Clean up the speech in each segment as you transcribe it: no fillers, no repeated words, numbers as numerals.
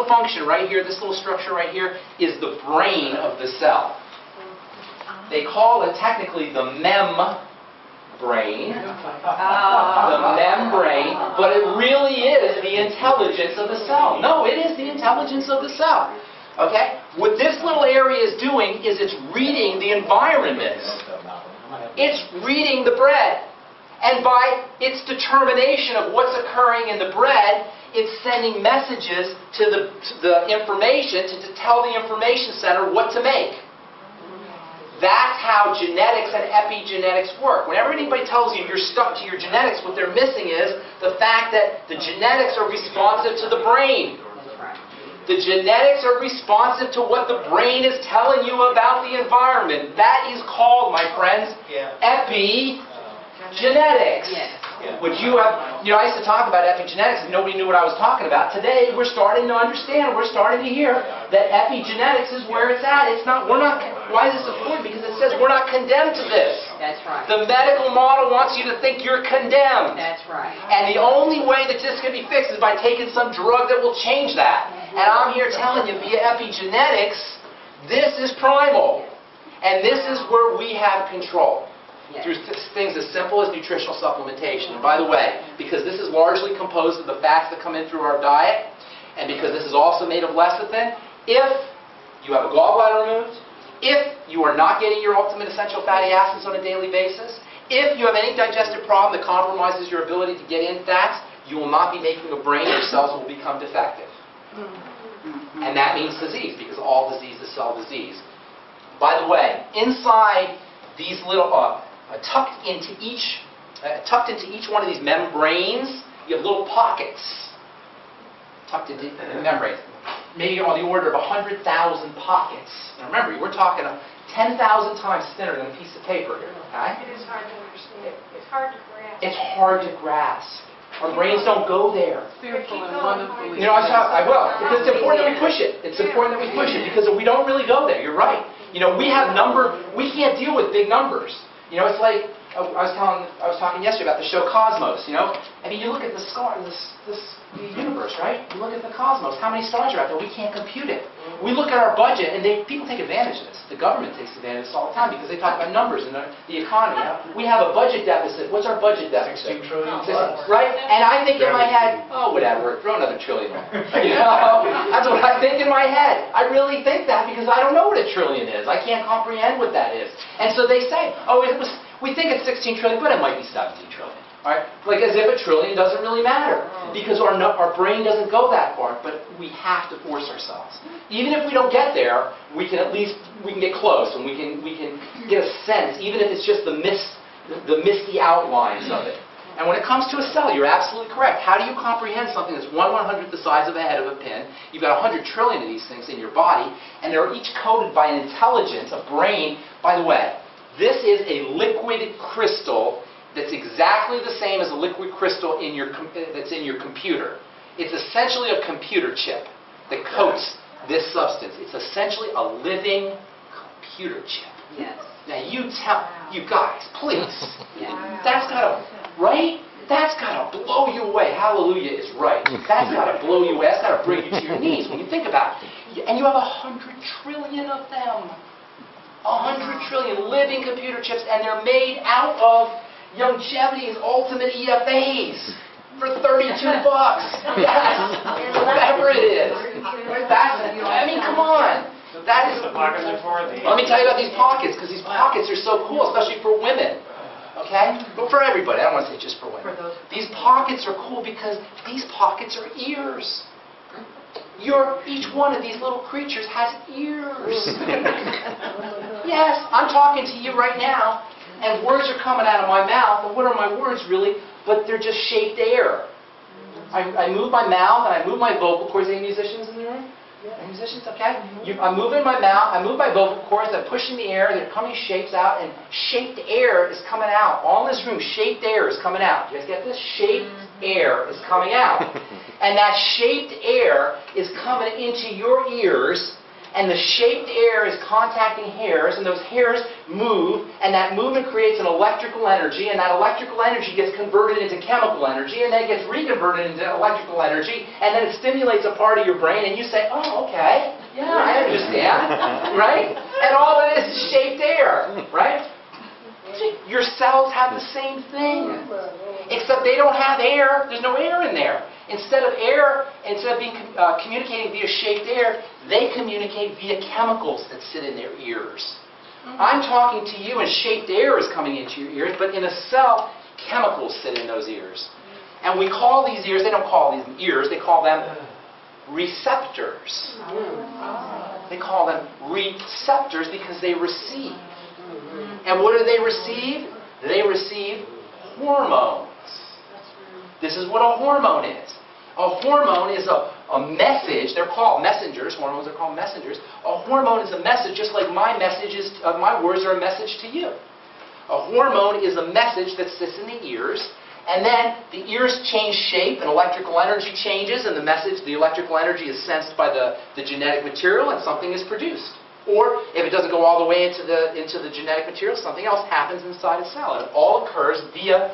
little function right here, this little structure right here, is the brain of the cell. They call it technically the membrane, but it really is the intelligence of the cell. No, it is the intelligence of the cell. Okay? What this little area is doing is it's reading the environment. It's reading the bread. And by its determination of what's occurring in the bread, it's sending messages to the information to tell the information center what to make. That's how genetics and epigenetics work. Whenever anybody tells you you're stuck to your genetics, what they're missing is the fact that the genetics are responsive to the brain. The genetics are responsive to what the brain is telling you about the environment. That is called, my friends, epigenetics. Which you have, I used to talk about epigenetics and nobody knew what I was talking about. Today, we're starting to understand, we're starting to hear that epigenetics is where it's at. Why is this important? Because it says we're not condemned to this. That's right. The medical model wants you to think you're condemned. That's right. And the only way that this can be fixed is by taking some drug that will change that. And I'm here telling you, via epigenetics, this is primal. And this is where we have control. Through things as simple as nutritional supplementation. And by the way, because this is largely composed of the fats that come in through our diet, and because this is also made of lecithin, if you have a gallbladder removed, if you are not getting your ultimate essential fatty acids on a daily basis, if you have any digestive problem that compromises your ability to get in fats, you will not be making a brain, your cells will become defective. And that means disease, because all disease is cell disease. By the way, inside these little... tucked into each one of these membranes, you have little pockets. Tucked into the membranes. Maybe on the order of 100,000 pockets. Now remember, we're talking 10,000 times thinner than a piece of paper here. Okay? It is hard to understand. It's hard to grasp. It's hard to grasp. Our brains don't go there. Fearful and wonderfully. I will. Because it's important that we push it. It's important that we push it because we don't really go there. You're right. We can't deal with big numbers. It's like, I was talking yesterday about the show Cosmos, I mean, you look at the universe, right? You look at the cosmos, how many stars are out there? We can't compute it. We look at our budget, and people take advantage of this. The government takes advantage of this all the time because they talk about numbers and the economy. We have a budget deficit. What's our budget deficit? 16 trillion. Right? And I think in my head, oh, whatever, throw another trillion there. That's what I think in my head. I really think that because I don't know what a trillion is. I can't comprehend what that is. And so they say, oh, we think it's 16 trillion, but it might be 17 trillion. All right? Like as if a trillion doesn't really matter. Because our brain doesn't go that far, but we have to force ourselves. Even if we don't get there, we can get close, and we can get a sense, even if it's just the misty outlines of it. And when it comes to a cell, you're absolutely correct. How do you comprehend something that's 1/100th the size of a head of a pin? You've got 100 trillion of these things in your body, and they're each coded by an intelligence, a brain. By the way, this is a liquid crystal that's exactly the same as a liquid crystal that's in your computer. It's essentially a computer chip that coats this substance. It's essentially a living computer chip. Yes. Now you guys, please. Yeah. That's gotta, right? That's gotta blow you away. Hallelujah is right. That's gotta blow you away. That's gotta bring you to your knees when you think about it. And you have 100 trillion of them. 100 trillion living computer chips, and they're made out of Youngevity's ultimate EFAs for $32. Yes, whatever it is. I mean, come on. That is. Let me tell you about these pockets, because these pockets are so cool, especially for women. Okay? But for everybody. I don't want to say just for women. These pockets are cool because these pockets are ears. Each one of these little creatures has ears. Yes, I'm talking to you right now, and words are coming out of my mouth. And what are my words really? But they're just shaped air. I move my mouth and I move my vocal cords. Any musicians in the room? Any musicians? Okay. I'm moving my mouth. I move my vocal cords. I'm pushing the air. They're coming shapes out, and shaped air is coming out. All in this room, shaped air is coming out. You guys get this? Shaped air is coming out. And that shaped air is coming into your ears, and the shaped air is contacting hairs, and those hairs move, and that movement creates an electrical energy, and that electrical energy gets converted into chemical energy, and then it gets reconverted into electrical energy, and then it stimulates a part of your brain, and you say, oh, okay, yeah, I understand, right? And all of this is shaped air, right? Your cells have the same thing, except they don't have air. There's no air in there. Instead of being communicating via shaped air, they communicate via chemicals that sit in their ears. I'm talking to you and shaped air is coming into your ears, but in a cell, chemicals sit in those ears. And we call these ears, they don't call these ears, they call them receptors. They call them receptors because they receive. And what do they receive? They receive hormones. This is what a hormone is. A hormone is a message. They're called messengers. Hormones are called messengers. A hormone is a message, just like my words are a message to you. A hormone is a message that sits in the ears, and then the ears change shape, and electrical energy changes, and the electrical energy is sensed by the genetic material, and something is produced. Or, if it doesn't go all the way into the genetic material, something else happens inside a cell. And it all occurs via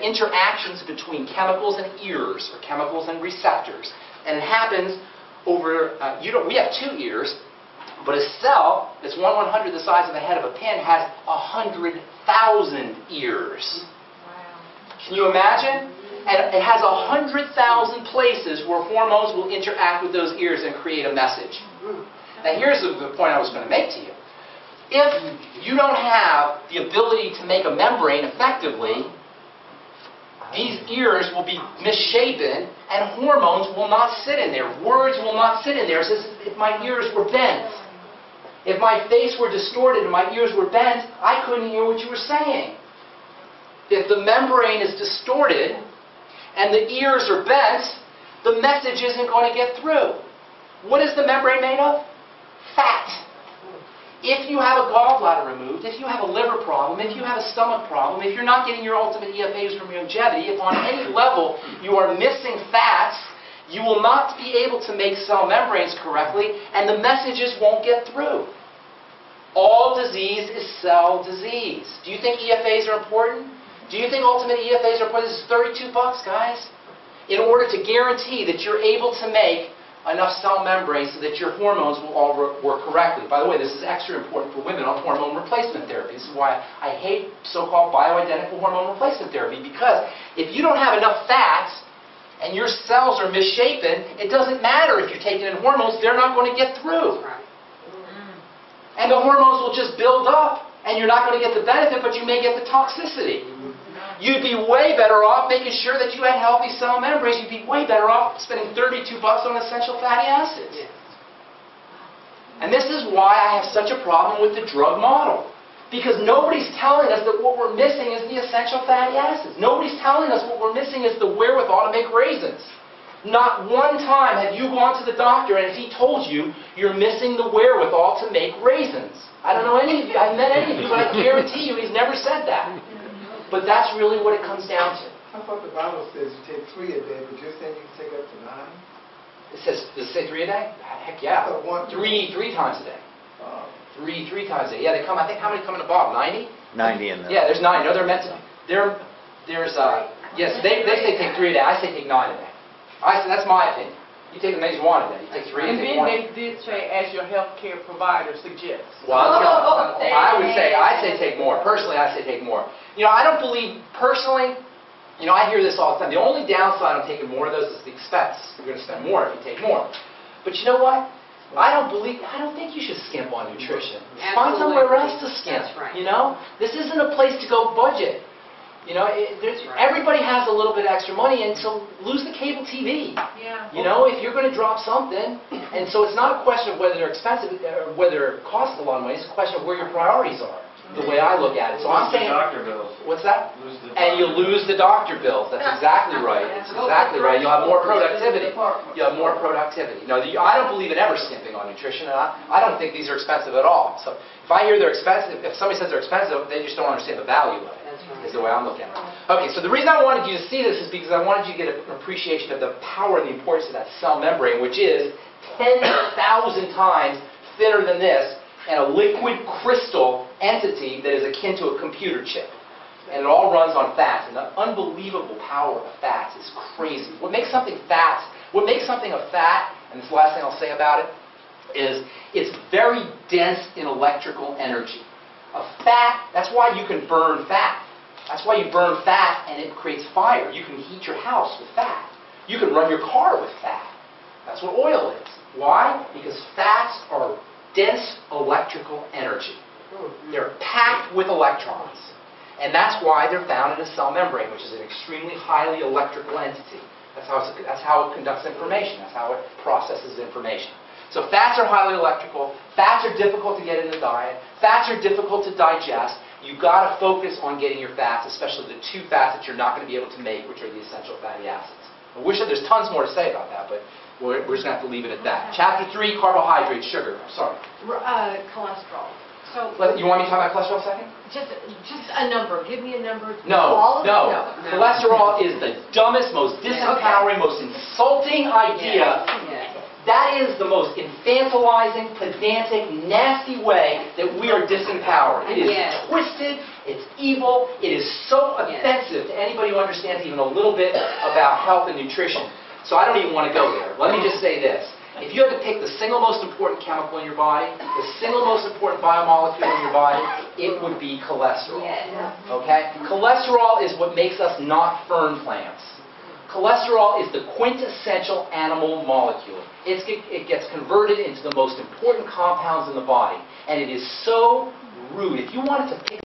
interactions between chemicals and ears, or chemicals and receptors. And it happens over, we have 2 ears, but a cell that's 1/100 the size of the head of a pin has 100,000 ears. Wow. Can you imagine? And it has 100,000 places where hormones will interact with those ears and create a message. Now here's the point I was going to make to you. If you don't have the ability to make a membrane effectively, these ears will be misshapen and hormones will not sit in there. Words will not sit in there. It's as if my ears were bent. If my face were distorted and my ears were bent, I couldn't hear what you were saying. If the membrane is distorted and the ears are bent, the message isn't going to get through. What is the membrane made of? Fat. If you have a gallbladder removed, if you have a liver problem, if you have a stomach problem, if you're not getting your ultimate EFAs from Youngevity, if on any level you are missing fats, you will not be able to make cell membranes correctly, and the messages won't get through. All disease is cell disease. Do you think EFAs are important? Do you think ultimate EFAs are important? This is $32, guys. In order to guarantee that you're able to make enough cell membranes so that your hormones will all work correctly. By the way, this is extra important for women on hormone replacement therapy. This is why I hate so-called bioidentical hormone replacement therapy, because if you don't have enough fats and your cells are misshapen, it doesn't matter if you're taking in hormones, they're not going to get through. And the hormones will just build up, and you're not going to get the benefit, but you may get the toxicity. You'd be way better off making sure that you had healthy cell membranes. You'd be way better off spending $32 on essential fatty acids. And this is why I have such a problem with the drug model. Because nobody's telling us that what we're missing is the essential fatty acids. Nobody's telling us what we're missing is the wherewithal to make raisins. Not one time have you gone to the doctor and he told you you're missing the wherewithal to make raisins. I don't know any of you, I've met any of you, but I guarantee you he's never said that. But that's really what it comes down to. I thought the Bible says you take 3 a day, but you're saying you can take up to 9? Does it say 3 a day? Heck yeah. Three times a day. Three times a day. Yeah, they come, I think, how many come in the bottle? 90? 90 in there. Yeah, there's 9. No, they're meant to. Yes, they say take 3 a day. I say take 9 a day. That's my opinion. You take as many as you want a day. You take 3 and take 1. And then they did say, as your healthcare provider suggests. Well, I'd say take more. Personally, I say take more. You know, I don't believe, personally, you know, I hear this all the time. The only downside on taking more of those is the expense. You're going to spend more if you take more. But you know what? I don't think you should skimp on nutrition. Find somewhere else to skimp. That's right. You know? This isn't a place to go budget. You know, everybody has a little bit of extra money, and so lose the cable TV. Yeah. You know, if you're going to drop something, and so it's not a question of whether they're expensive or whether it costs a lot of money, it's a question of where your priorities are, the way I look at it. So I'm saying, doctor bills. What's that? And you lose the doctor bills. That's exactly right. That's exactly right. You'll have more productivity. You'll have more productivity. No, I don't believe in ever skimping on nutrition, and I don't think these are expensive at all. So if I hear they're expensive, if somebody says they're expensive, they just don't understand the value of it. Is the way I'm looking at it. Okay, so the reason I wanted you to see this is because I wanted you to get an appreciation of the power and the importance of that cell membrane, which is 10,000 times thinner than this, and a liquid crystal entity that is akin to a computer chip. And it all runs on fats. And the unbelievable power of fats is crazy. What makes something a fat, and this is the last thing I'll say about it, is it's very dense in electrical energy. A fat, that's why you can burn fat. That's why you burn fat and it creates fire. You can heat your house with fat. You can run your car with fat. That's what oil is. Why? Because fats are dense electrical energy. They're packed with electrons. And that's why they're found in a cell membrane, which is an extremely highly electrical entity. That's how it conducts information. That's how it processes information. So fats are highly electrical. Fats are difficult to get in the diet. Fats are difficult to digest. You've got to focus on getting your fats, especially the two fats that you're not going to be able to make, which are the essential fatty acids. I wish that there's tons more to say about that, but we're just going to have to leave it at that. Chapter 3, carbohydrates, sugar. Sorry. Cholesterol. So You want me to talk about cholesterol a second? just a number. Give me a number. No. Cholesterol is the dumbest, most disempowering, most insulting idea. That is the most infantilizing, pedantic, nasty way that we are disempowered. It is twisted, it's evil, it is so offensive to anybody who understands even a little bit about health and nutrition. So I don't even want to go there. Let me just say this. If you had to pick the single most important chemical in your body, the single most important biomolecule in your body, it would be cholesterol. Okay? Cholesterol is what makes us not fern plants. Cholesterol is the quintessential animal molecule. It gets converted into the most important compounds in the body. And it is so rude. If you wanted to pick